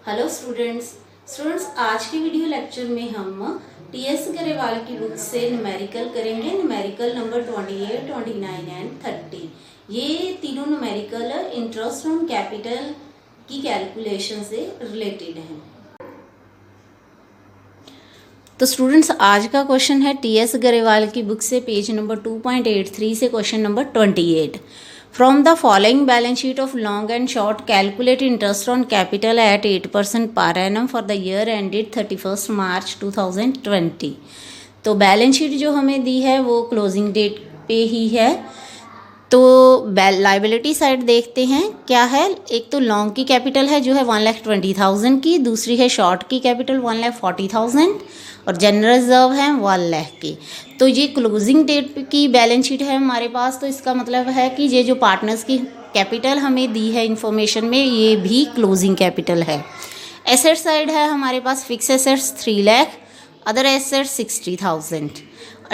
Hello students आज के video lecture में हम टीएस गरेवाल की बुक से न्यूमेरिकल करेंगे। Numerical number 28, 29 and 30। ये तीनों न्यूमेरिकल इंटरेस्ट ऑन कैपिटल की कैलकुलेशन से रिलेटेड हैं। तो स्टूडेंट्स आज का क्वेश्चन है टीएस गरेवाल की बुक से पेज नंबर 2.83 से question number 28। From the following balance sheet of long and short, calculate interest on capital at 8% per annum for the year ended 31st March 2020। तो balance sheet जो हमें दी है वो closing date पे ही है। तो लाइबिलिटी साइड देखते हैं क्या है। एक तो लॉन्ग की कैपिटल है जो है 1,20,000 की, दूसरी है शॉर्ट की कैपिटल 1,40,000 और जनरल रिजर्व है 1 लाख की। तो ये क्लोजिंग डेट की बैलेंस शीट है हमारे पास। तो इसका मतलब है कि ये जो पार्टनर्स की कैपिटल हमें दी है इंफॉर्मेशन में, ये भी क्लोजिंग कैपिटल है। एसेट साइड है हमारे पास fixed assets 3 lakh, other assets 60,000।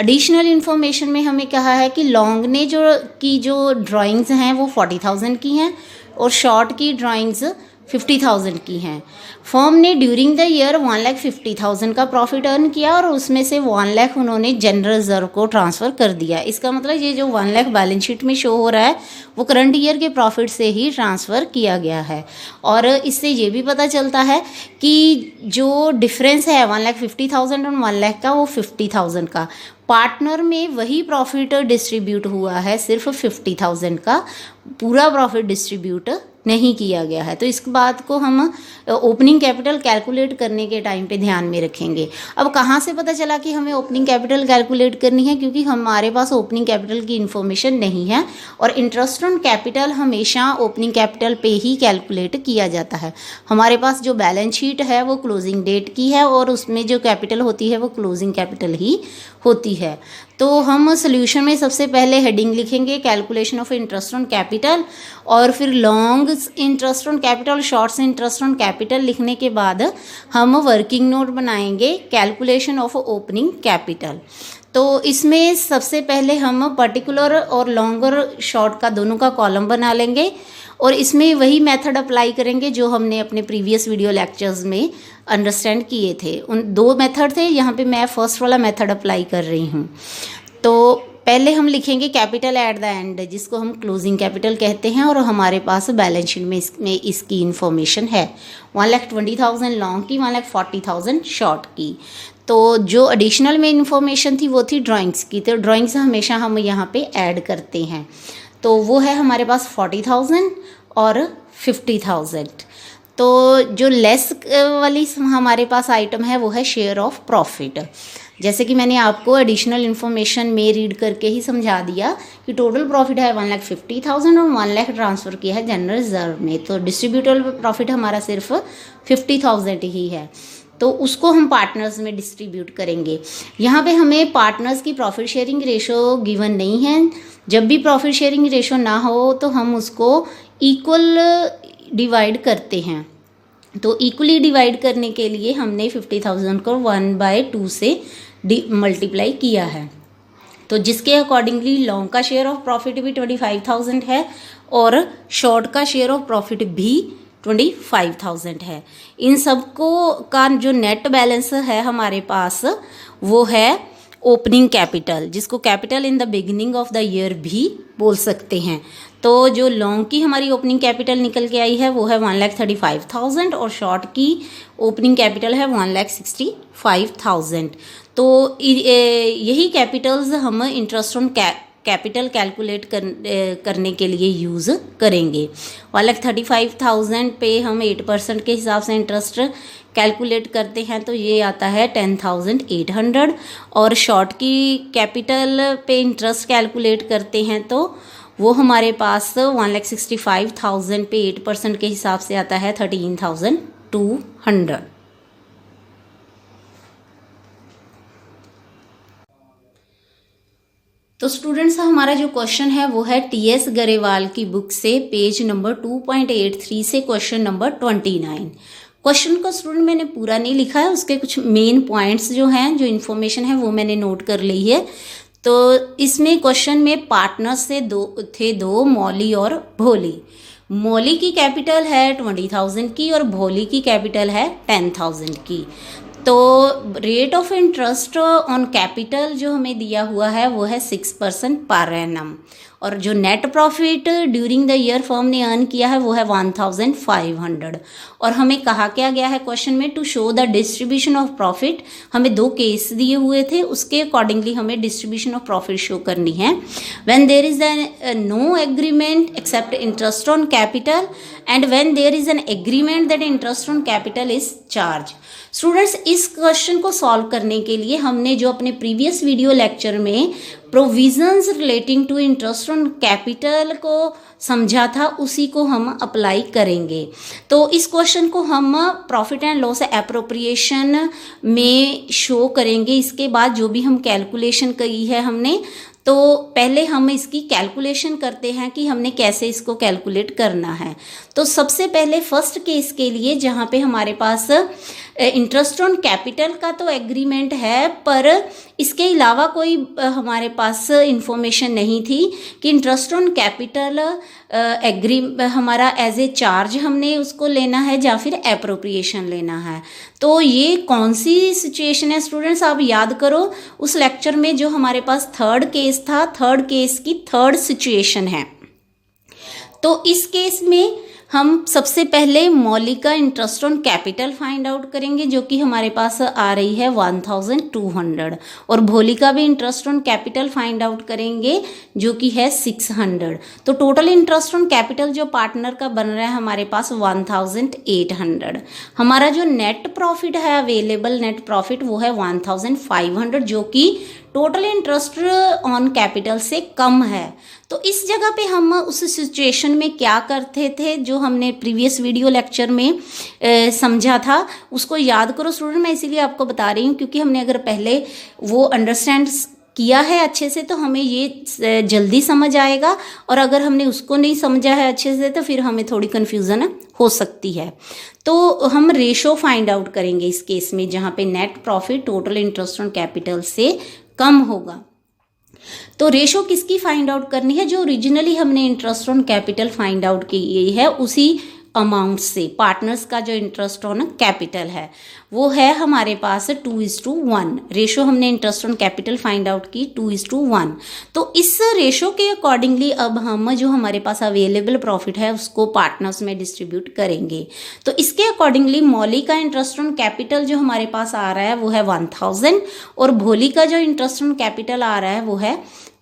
Additional information में हमें कहा है कि लॉन्ग ने जो ड्राइंग्स हैं वो 40,000 की हैं और शॉर्ट की ड्राइंग्स 50,000 की हैं। फर्म ने ड्यूरिंग द ईयर 1,50,000 का प्रॉफिट अर्न किया और उसमें से 1 लाख उन्होंने जनरल रिजर्व को ट्रांसफ़र कर दिया। इसका मतलब ये जो 1 लाख बैलेंस शीट में शो हो रहा है वो करंट ईयर के प्रॉफिट से ही ट्रांसफ़र किया गया है। और इससे ये भी पता चलता है कि जो डिफरेंस है 1,50,000 और 1 लाख का, वो 50,000 का। पार्टनर में वही प्रॉफिट डिस्ट्रीब्यूट हुआ है, सिर्फ 50,000 का, पूरा प्रॉफिट डिस्ट्रीब्यूट नहीं किया गया है। तो इस बात को हम ओपनिंग कैपिटल कैलकुलेट करने के टाइम पे ध्यान में रखेंगे। अब कहाँ से पता चला कि हमें ओपनिंग कैपिटल कैलकुलेट करनी है? क्योंकि हमारे पास ओपनिंग कैपिटल की इन्फॉर्मेशन नहीं है और इंटरेस्ट ऑन कैपिटल हमेशा ओपनिंग कैपिटल पे ही कैलकुलेट किया जाता है। हमारे पास जो बैलेंस शीट है वो क्लोजिंग डेट की है और उसमें जो कैपिटल होती है वो क्लोजिंग कैपिटल ही होती है। तो हम सोल्यूशन में सबसे पहले हेडिंग लिखेंगे calculation of interest on capital, और फिर long interest on capital, shorts interest on capital लिखने के बाद हम वर्किंग नोट बनाएंगे कैलकुलेशन ऑफ ओपनिंग कैपिटल। तो इसमें सबसे पहले हम पर्टिकुलर और लॉन्गर शॉर्ट का दोनों का कॉलम बना लेंगे और इसमें वही मेथड अप्लाई करेंगे जो हमने अपने प्रीवियस वीडियो लेक्चर्स में अंडरस्टैंड किए थे। उन 2 मेथड थे, यहाँ पे मैं फर्स्ट वाला मेथड अप्लाई कर रही हूँ। तो पहले हम लिखेंगे कैपिटल एट द एंड, जिसको हम क्लोजिंग कैपिटल कहते हैं, और हमारे पास बैलेंस शीट में इसकी इन्फॉर्मेशन है 1,20,000 लॉन्ग की, 1,40,000 शॉर्ट की। तो जो एडिशनल में इन्फॉर्मेशन थी वो थी ड्राइंग्स की। तो ड्राइंग्स हमेशा हम यहाँ पे ऐड करते हैं। तो वो है हमारे पास 40,000 और 50,000। तो जो लेस वाली हमारे पास आइटम है वो है शेयर ऑफ प्रॉफिट। जैसे कि मैंने आपको एडिशनल इन्फॉर्मेशन में रीड करके ही समझा दिया कि टोटल प्रॉफिट है 1,50,000 और 1 लाख ट्रांसफ़र किया है जनरल रिजर्व में। तो डिस्ट्रीब्यूटेबल प्रॉफिट हमारा सिर्फ 50,000 ही है। तो उसको हम पार्टनर्स में डिस्ट्रीब्यूट करेंगे। यहाँ पे हमें पार्टनर्स की प्रॉफिट शेयरिंग रेशो गिवन नहीं है। जब भी प्रॉफिट शेयरिंग रेशो ना हो तो हम उसको इक्वल डिवाइड करते हैं। तो इक्वली डिवाइड करने के लिए हमने 50,000 को 1/2 से मल्टीप्लाई किया है। तो जिसके अकॉर्डिंगली लॉन्ग का शेयर ऑफ प्रॉफिट भी 25,000 है और शॉर्ट का शेयर ऑफ प्रॉफिट भी 25,000 है। इन सबको का जो नेट बैलेंस है हमारे पास वो है ओपनिंग कैपिटल, जिसको capital in the beginning of the year भी बोल सकते हैं। तो जो लॉन्ग की हमारी ओपनिंग कैपिटल निकल के आई है वो है 1,35,000 और शॉर्ट की ओपनिंग कैपिटल है 1,65,000। तो यही कैपिटल्स हम इंटरेस्ट ऑन कैपिटल कैलकुलेट करने के लिए यूज़ करेंगे। 1,35,000 पे हम 8% के हिसाब से इंटरेस्ट कैलकुलेट करते हैं तो ये आता है 10,800। और शॉर्ट की कैपिटल पे इंटरेस्ट कैलकुलेट करते हैं तो वो हमारे पास 1,65,000 पे 8% के हिसाब से आता है 13,200। तो स्टूडेंट्स हमारा जो क्वेश्चन है वो है टीएस गरेवाल की बुक से पेज नंबर 2.83 से क्वेश्चन नंबर 29। क्वेश्चन को स्टूडेंट मैंने पूरा नहीं लिखा है, उसके कुछ मेन पॉइंट्स जो हैं, जो इन्फॉर्मेशन है वो मैंने नोट कर ली है। तो इसमें क्वेश्चन में पार्टनर से दो मौली और भोली। मौली की कैपिटल है 20,000 की और भोली की कैपिटल है 10,000 की। तो rate of interest on capital जो हमें दिया हुआ है वो है 6% पर एनम, और जो net profit during the year firm ने अर्न किया है वो है 1,500। और हमें कहा क्या गया है क्वेश्चन में, to show the distribution of profit, हमें 2 केस दिए हुए थे, उसके अकॉर्डिंगली हमें डिस्ट्रीब्यूशन ऑफ प्रॉफिट शो करनी है। When there is no agreement except interest on capital and when there is an agreement that interest on capital is charge. Students, इस question को सॉल्व करने के लिए हमने जो अपने प्रीवियस वीडियो लेक्चर में provisions relating to interest on capital को समझा था, उसी को हम अप्लाई करेंगे। तो इस क्वेश्चन को हम प्रॉफिट एंड लॉस एप्रोप्रिएशन में शो करेंगे। इसके बाद जो भी हम कैलकुलेशन की है हमने, तो पहले हम इसकी कैलकुलेशन करते हैं कि हमने कैसे इसको कैलकुलेट करना है। तो सबसे पहले फर्स्ट केस के लिए जहाँ पे हमारे पास इंटरेस्ट ऑन कैपिटल का तो एग्रीमेंट है, पर इसके अलावा कोई हमारे पास इंफॉर्मेशन नहीं थी कि इंटरेस्ट ऑन कैपिटल हमारा एज ए चार्ज हमने उसको लेना है या फिर एप्रोप्रिएशन लेना है। तो ये कौन सी सिचुएशन है स्टूडेंट्स, आप याद करो उस लेक्चर में जो हमारे पास थर्ड केस था, थर्ड केस की थर्ड सिचुएशन है। तो इस केस में हम सबसे पहले मौली का interest on capital find out करेंगे, जो कि हमारे पास आ रही है 1,200, और भोली का भी interest on capital find out करेंगे जो कि है 600। तो टोटल इंटरेस्ट ऑन कैपिटल जो पार्टनर का बन रहा है हमारे पास 1,800। हमारा जो नेट प्रॉफिट है, अवेलेबल नेट प्रॉफिट, वो है 1,500, जो कि टोटल इंटरेस्ट ऑन कैपिटल से कम है। तो इस जगह पे हम उस सिचुएशन में क्या करते थे, जो हमने प्रीवियस वीडियो लेक्चर में समझा था, उसको याद करो स्टूडेंट। मैं इसीलिए आपको बता रही हूँ क्योंकि हमने अगर पहले वो अंडरस्टैंड किया है अच्छे से तो हमें ये जल्दी समझ आएगा, और अगर हमने उसको नहीं समझा है अच्छे से तो फिर हमें थोड़ी कन्फ्यूज़न हो सकती है। तो हम रेशो फाइंड आउट करेंगे इस केस में, जहाँ पे net profit total interest on capital से कम होगा। तो रेशो किसकी फाइंड आउट करनी है, जो ओरिजिनली हमने interest on capital find out की है उसी अमाउंट से। पार्टनर्स का जो इंटरेस्ट ऑन कैपिटल है वो है हमारे पास 2:1। रेशो हमने interest on capital find out की 2:1। तो इस रेशो के अकॉर्डिंगली अब हम जो हमारे पास अवेलेबल प्रॉफिट है उसको पार्टनर्स में डिस्ट्रीब्यूट करेंगे। तो इसके अकॉर्डिंगली मौली का इंटरेस्ट ऑन कैपिटल जो हमारे पास आ रहा है वो है 1,000, और भोली का जो इंटरेस्ट ऑन कैपिटल आ रहा है वो है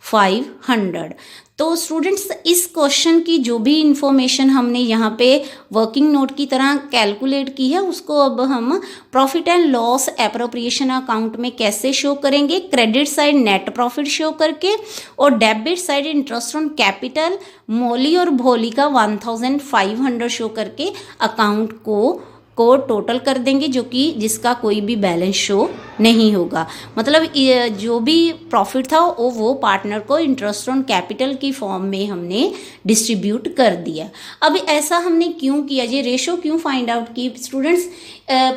500। तो स्टूडेंट्स, इस क्वेश्चन की जो भी इंफॉर्मेशन हमने यहाँ पे वर्किंग नोट की तरह कैलकुलेट की है उसको अब हम profit and loss appropriation account में कैसे शो करेंगे, credit side net profit show करके और debit side interest on capital Mauli और भोली का 1,500 शो करके अकाउंट को टोटल कर देंगे, जो कि जिसका कोई भी बैलेंस शो नहीं होगा। मतलब जो भी प्रॉफिट था वो पार्टनर को इंटरेस्ट ऑन कैपिटल की फॉर्म में हमने डिस्ट्रीब्यूट कर दिया। अब ऐसा हमने क्यों किया, ये रेशो क्यों फाइंड आउट की स्टूडेंट्स,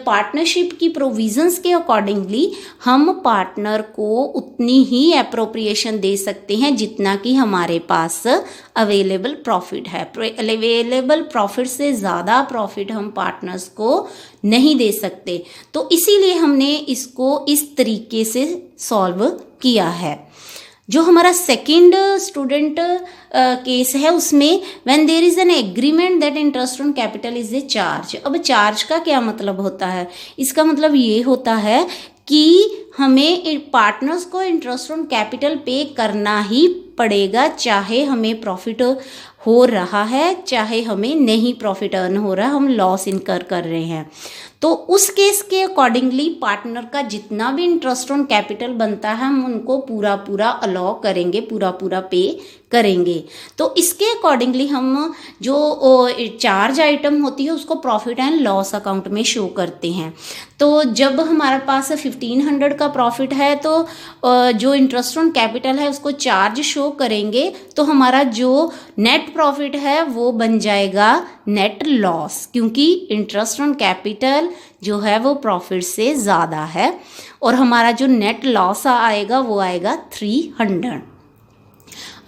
पार्टनरशिप की प्रोविजंस के अकॉर्डिंगली हम पार्टनर को उतनी ही एप्रोप्रिएशन दे सकते हैं जितना कि हमारे पास अवेलेबल प्रॉफिट है। अवेलेबल प्रॉफिट से ज़्यादा प्रॉफिट हम पार्टनर्स को नहीं दे सकते। तो इसीलिए हमने इसको इस तरीके से सॉल्व किया है। जो हमारा सेकंड स्टूडेंट केस है उसमें when there is an agreement that interest on capital is a charge. अब चार्ज का क्या मतलब होता है, इसका मतलब ये होता है कि हमें पार्टनर्स को इंटरेस्ट ऑन कैपिटल पे करना ही पड़ेगा, चाहे हमें प्रॉफिट हो रहा है चाहे हमें नहीं प्रॉफिट अर्न हो रहा है, हम लॉस इनकर कर रहे हैं। तो उस केस के अकॉर्डिंगली पार्टनर का जितना भी इंटरेस्ट ऑन कैपिटल बनता है हम उनको पूरा पूरा अलाउ करेंगे, पूरा पूरा पे करेंगे। तो इसके अकॉर्डिंगली हम जो चार्ज आइटम होती है उसको प्रॉफिट एंड लॉस अकाउंट में शो करते हैं। तो जब हमारे पास 1,500 का प्रॉफिट है तो जो इंटरेस्ट ऑन कैपिटल है उसको चार्ज शो करेंगे, तो हमारा जो नेट प्रॉफिट है वो बन जाएगा नेट लॉस, क्योंकि इंटरेस्ट ऑन कैपिटल जो है वो प्रॉफिट से ज़्यादा है, और हमारा जो नेट लॉस आएगा वो आएगा 300।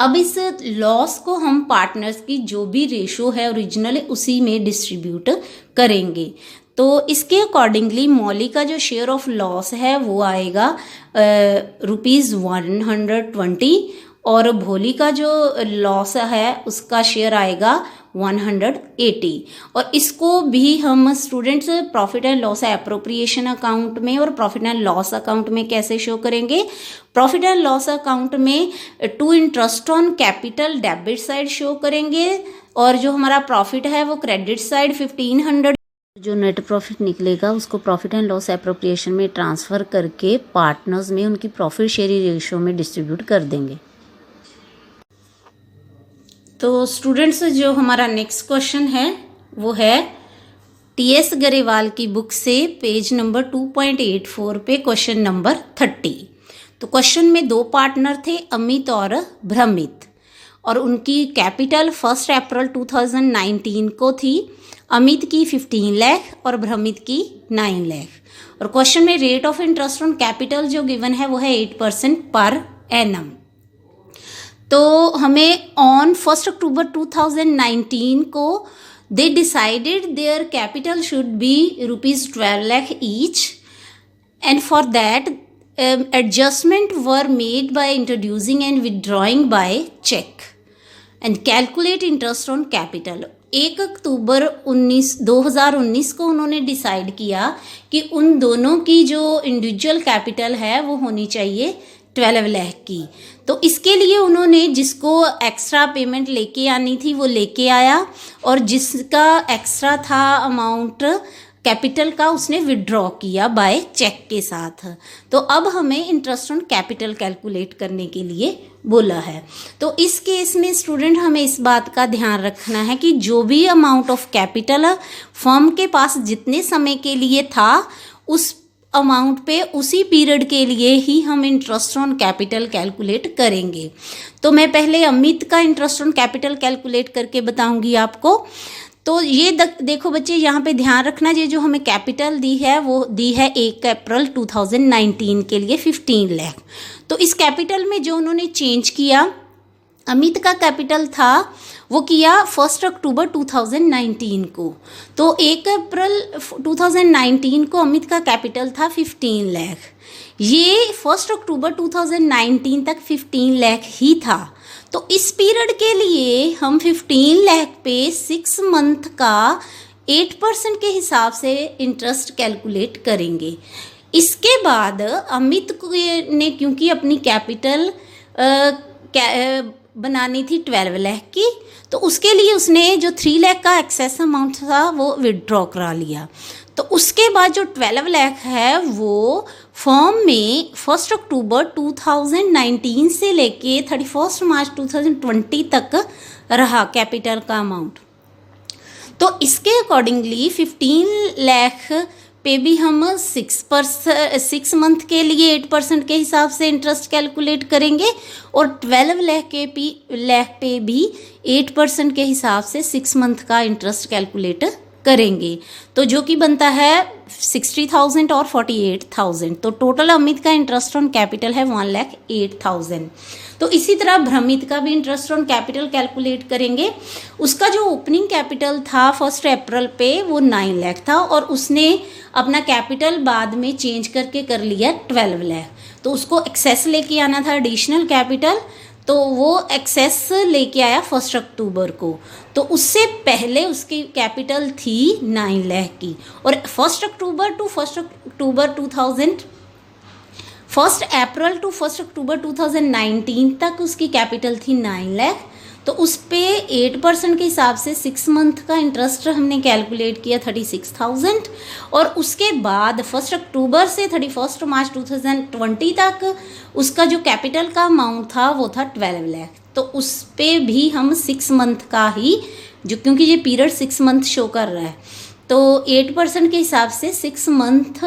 अब इस लॉस को हम पार्टनर्स की जो भी रेशो है ओरिजिनल उसी में डिस्ट्रीब्यूट करेंगे। तो इसके अकॉर्डिंगली मौली का जो शेयर ऑफ लॉस है वो आएगा ₹120 और भोली का जो लॉस है उसका शेयर आएगा 180। और इसको भी हम students profit and loss appropriation account में और प्रॉफिट एंड लॉस अकाउंट में कैसे शो करेंगे? प्रॉफिट एंड लॉस अकाउंट में to interest on capital debit side show करेंगे और जो हमारा प्रॉफिट है वो क्रेडिट साइड 1500। जो नेट प्रॉफिट निकलेगा उसको प्रॉफिट एंड लॉस एप्रोप्रिएशन में ट्रांसफ़र करके पार्टनर्स में उनकी प्रॉफिट शेयरिंग रेशियो में डिस्ट्रीब्यूट कर देंगे। तो स्टूडेंट्स जो हमारा नेक्स्ट क्वेश्चन है वो है टीएस गरेवाल की बुक से पेज नंबर 2.84 पे क्वेश्चन नंबर 30। तो क्वेश्चन में दो पार्टनर थे, अमित और भ्रमित, और उनकी कैपिटल 1 अप्रैल 2019 को थी। अमित की 15 लाख और भ्रमित की 9 लाख। और क्वेश्चन में rate of interest on capital जो गिवन है वो है 8% पर एनम। तो हमें ऑन 1 अक्टूबर 2019 को they decided their capital should be ₹12 lakh each and for that adjustment were made by introducing and withdrawing by cheque and calculate interest on capital. 1 अक्टूबर 2019 को उन्होंने डिसाइड किया कि उन दोनों की जो इंडिविजुअल कैपिटल है वो होनी चाहिए 12 लाख की। तो इसके लिए उन्होंने जिसको एक्स्ट्रा पेमेंट लेके आनी थी वो लेके आया और जिसका एक्स्ट्रा था अमाउंट कैपिटल का उसने विड्रॉ किया बाय चेक के साथ। तो अब हमें इंटरेस्ट ऑन कैपिटल कैलकुलेट करने के लिए बोला है। तो इस केस में स्टूडेंट हमें इस बात का ध्यान रखना है कि जो भी अमाउंट ऑफ कैपिटल फर्म के पास जितने समय के लिए था उस अमाउंट पे उसी पीरियड के लिए ही हम इंटरेस्ट ऑन कैपिटल कैलकुलेट करेंगे। तो मैं पहले अमित का इंटरेस्ट ऑन कैपिटल कैलकुलेट करके बताऊंगी आपको। तो ये देखो बच्चे, यहाँ पे ध्यान रखना, ये जो हमें कैपिटल दी है वो दी है 1 अप्रैल 2019 के लिए 15 लाख। तो इस कैपिटल में जो उन्होंने चेंज किया, अमित का कैपिटल था वो किया 1 अक्टूबर 2019 को। तो 1 अप्रैल 2019 को अमित का कैपिटल था 15 लाख। ये 1 अक्टूबर 2019 तक 15 लाख ही था। तो इस पीरियड के लिए हम 15 लाख पे 6 मंथ का 8% के हिसाब से इंटरेस्ट कैलकुलेट करेंगे। इसके बाद अमित ने क्योंकि अपनी कैपिटल बनानी थी 12 लाख की, तो उसके लिए उसने जो 3 लाख का एक्सेस अमाउंट था वो विड्रॉ करा लिया। तो उसके बाद जो 12 लाख है वो फर्म में 1 अक्टूबर 2019 से लेके 31 मार्च 2020 तक रहा कैपिटल का अमाउंट। तो इसके अकॉर्डिंगली 15 लाख पे भी हम 6 मंथ के लिए 8% के हिसाब से इंटरेस्ट कैलकुलेट करेंगे और 12 लाख पे भी 8% के हिसाब से 6 मंथ का इंटरेस्ट कैलकुलेट करेंगे। तो जो कि बनता है 60,000 और 48,000। तो टोटल अमित का इंटरेस्ट ऑन कैपिटल है 1,08,000। तो इसी तरह भ्रमित का भी इंटरेस्ट ऑन कैपिटल कैलकुलेट करेंगे। उसका जो ओपनिंग कैपिटल था 1 अप्रैल पे वो 9 लाख था और उसने अपना कैपिटल बाद में चेंज करके कर लिया 12 लाख। तो उसको एक्सेस लेके आना था एडिशनल कैपिटल, तो वो एक्सेस लेके आया 1 अक्टूबर को। तो उससे पहले उसकी कैपिटल थी 9 लाख की और 1 अप्रैल टू 1 अक्टूबर 2019 तक उसकी कैपिटल थी 9 लाख। तो उस पे 8% के हिसाब से 6 मंथ का इंटरेस्ट हमने कैलकुलेट किया 36,000 और उसके बाद 1 अक्टूबर से 31 मार्च 2020 तक उसका जो कैपिटल का अमाउंट था वो था 12 लाख। तो उस पे भी हम 6 मंथ का ही, जो क्योंकि ये पीरियड 6 मंथ शो कर रहा है, तो 8% के हिसाब से 6 मंथ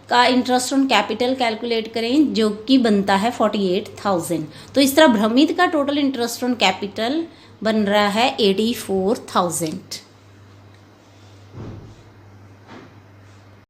का इंटरेस्ट ऑन कैपिटल कैलकुलेट करें जो कि बनता है 48,000। तो इस तरह भ्रमित का टोटल इंटरेस्ट ऑन कैपिटल बन रहा है 84,000।